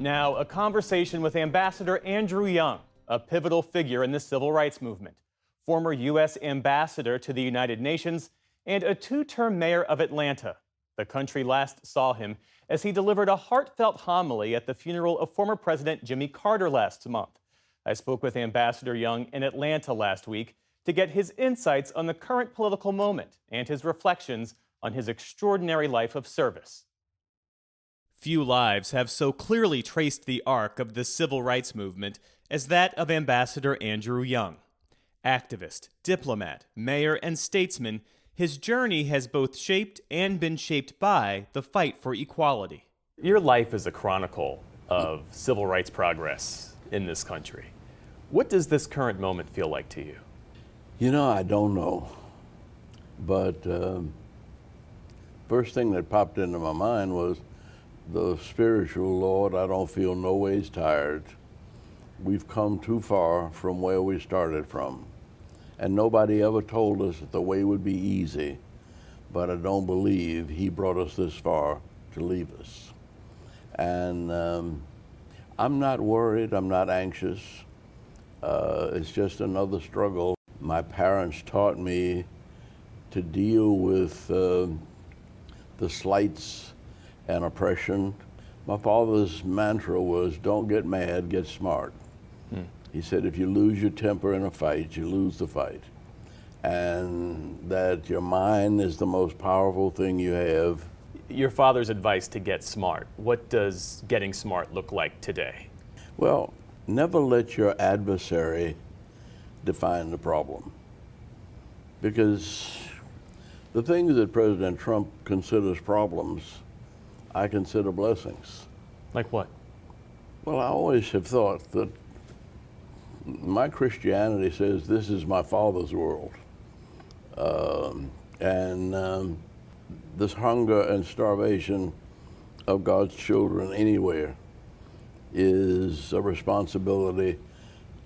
Now, a conversation with Ambassador Andrew Young, a pivotal figure in the civil rights movement, former U.S. ambassador to the United Nations, and a two-term mayor of Atlanta. The country last saw him as he delivered a heartfelt homily at the funeral of former President Jimmy Carter last month. I spoke with Ambassador Young in Atlanta last week to get his insights on the current political moment and his reflections on his extraordinary life of service. Few lives have so clearly traced the arc of the civil rights movement as that of Ambassador Andrew Young. Activist, diplomat, mayor, and statesman, his journey has both shaped and been shaped by the fight for equality. Your life is a chronicle of civil rights progress in this country. What does this current moment feel like to you? You know, I don't know. But first thing that popped into my mind was the spiritual Lord, I don't feel no ways tired. We've come too far from where we started from. And nobody ever told us that the way would be easy, but I don't believe he brought us this far to leave us. And I'm not worried, I'm not anxious. It's just another struggle. My parents taught me to deal with the slights and oppression. My father's mantra was, don't get mad, get smart. He said, if you lose your temper in a fight, you lose the fight. And that your mind is the most powerful thing you have. Your father's advice to get smart, what does getting smart look like today? Well, never let your adversary define the problem. Because the things that President Trump considers problems, I consider blessings. Like what? Well, I always have thought that my Christianity says this is my Father's world. This hunger and starvation of God's children anywhere is a responsibility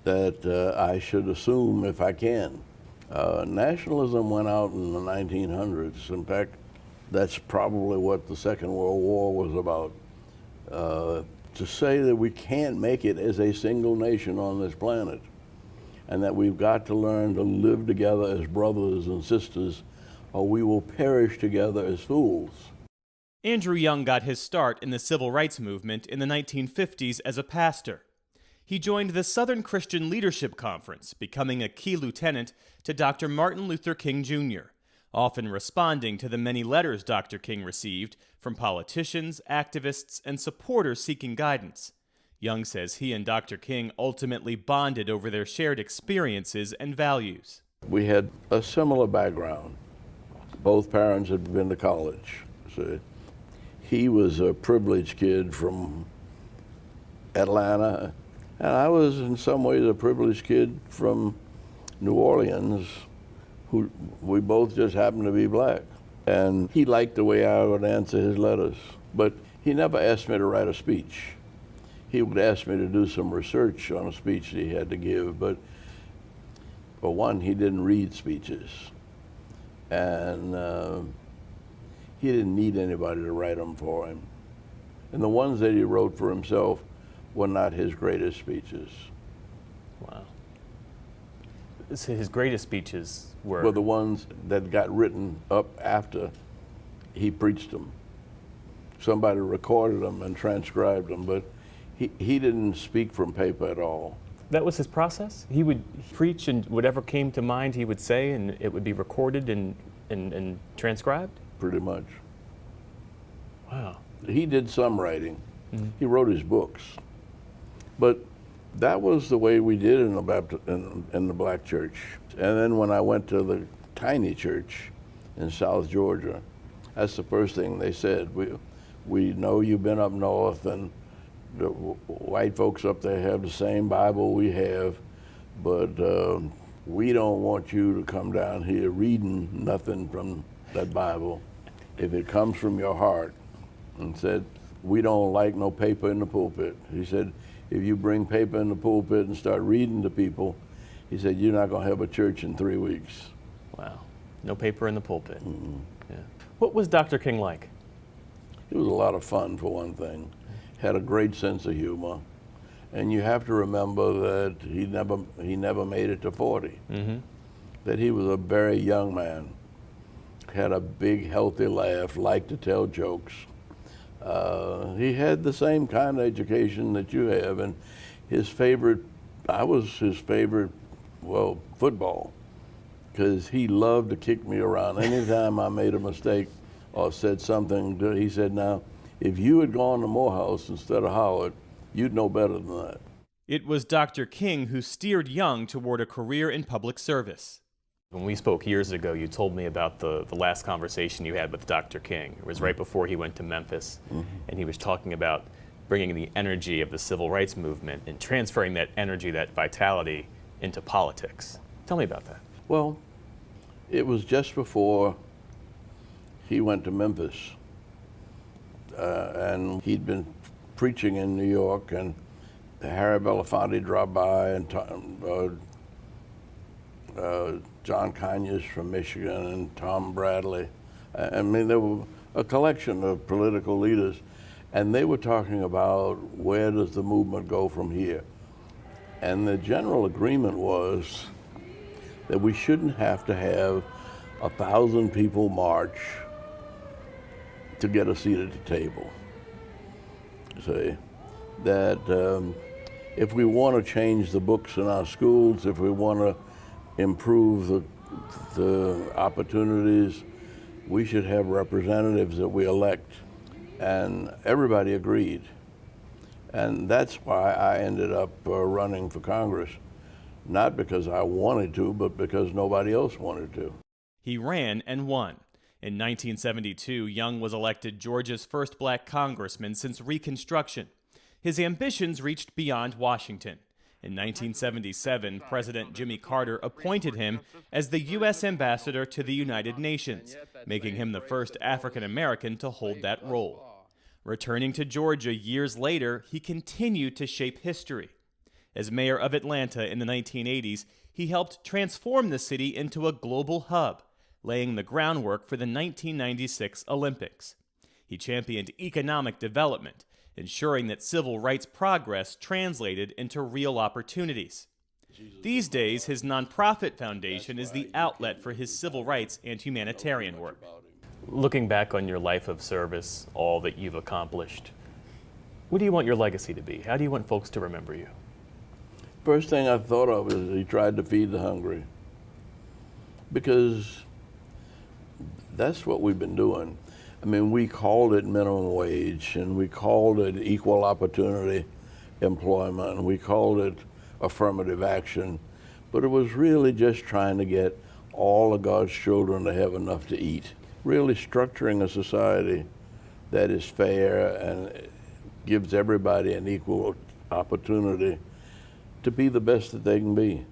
that I should assume if I can. Nationalism went out in the 1900s. In fact, that's probably what the Second World War was about. To say that we can't make it as a single nation on this planet, and that we've got to learn to live together as brothers and sisters, or we will perish together as fools. Andrew Young got his start in the civil rights movement in the 1950s as a pastor. He joined the Southern Christian Leadership Conference, becoming a key lieutenant to Dr. Martin Luther King Jr., often responding to the many letters Dr. King received from politicians, activists, and supporters seeking guidance. Young says he and Dr. King ultimately bonded over their shared experiences and values. We had a similar background. Both parents had been to college. So he was a privileged kid from Atlanta, and I was in some ways a privileged kid from New Orleans. We both just happened to be black. And he liked the way I would answer his letters. But he never asked me to write a speech. He would ask me to do some research on a speech that he had to give. But for one, he didn't read speeches. And he didn't need anybody to write them for him. And the ones that he wrote for himself were not his greatest speeches. Wow. So his greatest speeches were the ones that got written up after he preached them. Somebody recorded them and transcribed them, but he didn't speak from paper at all. That was his process? He would preach, and whatever came to mind he would say, and it would be recorded and transcribed? Pretty much. Wow. He did some writing. Mm-hmm. He wrote his books. But that was the way we did in the black church. And then when I went to the tiny church in South Georgia, that's the first thing they said. We know you've been up north, and the white folks up there have the same Bible we have, but we don't want you to come down here reading nothing from that Bible. If it comes from your heart, and said, we don't like no paper in the pulpit. He said, if you bring paper in the pulpit and start reading to people, he said, you're not going to have a church in 3 weeks. Wow. No paper in the pulpit. Mm-hmm. Yeah. What was Dr. King like? He was a lot of fun, for one thing. had a great sense of humor. And you have to remember that he never made it to 40. That he was a very young man, had a big, healthy laugh, liked to tell jokes. He had the same kind of education that you have, and I was his favorite, well, football, because he loved to kick me around. Anytime I made a mistake or said something, he said, now, if you had gone to Morehouse instead of Howard, you'd know better than that. It was Dr. King who steered Young toward a career in public service. When we spoke years ago, you told me about the last conversation you had with Dr. King. It was right before he went to Memphis, and he was talking about bringing the energy of the civil rights movement and transferring that energy, that vitality, into politics. Tell me about that. Well, it was just before he went to Memphis, and he'd been preaching in New York, and Harry Belafonte dropped by, and John Conyers from Michigan, and Tom Bradley. I mean, there were a collection of political leaders, and they were talking about where does the movement go from here. And the general agreement was that we shouldn't have to have 1,000 people march to get a seat at the table. See, that if we want to change the books in our schools, if we want to improve the opportunities, we should have representatives that we elect. And everybody agreed. And that's why I ended up running for Congress, not because I wanted to, but because nobody else wanted to. He ran and won. In 1972, Young was elected Georgia's first black congressman since Reconstruction. His ambitions reached beyond Washington. In 1977, President Jimmy Carter appointed him as the U.S. ambassador to the United Nations, making him the first African American to hold that role. Returning to Georgia years later, he continued to shape history. As mayor of Atlanta in the 1980s, he helped transform the city into a global hub, laying the groundwork for the 1996 Olympics. He championed economic development, ensuring that civil rights progress translated into real opportunities. These days, his nonprofit foundation is the outlet for his civil rights and humanitarian work. Looking back on your life of service, all that you've accomplished, what do you want your legacy to be? How do you want folks to remember you? First thing I thought of is he tried to feed the hungry, because that's what we've been doing. I mean, we called it minimum wage, and we called it equal opportunity employment, and we called it affirmative action, but it was really just trying to get all of God's children to have enough to eat. Really structuring a society that is fair and gives everybody an equal opportunity to be the best that they can be.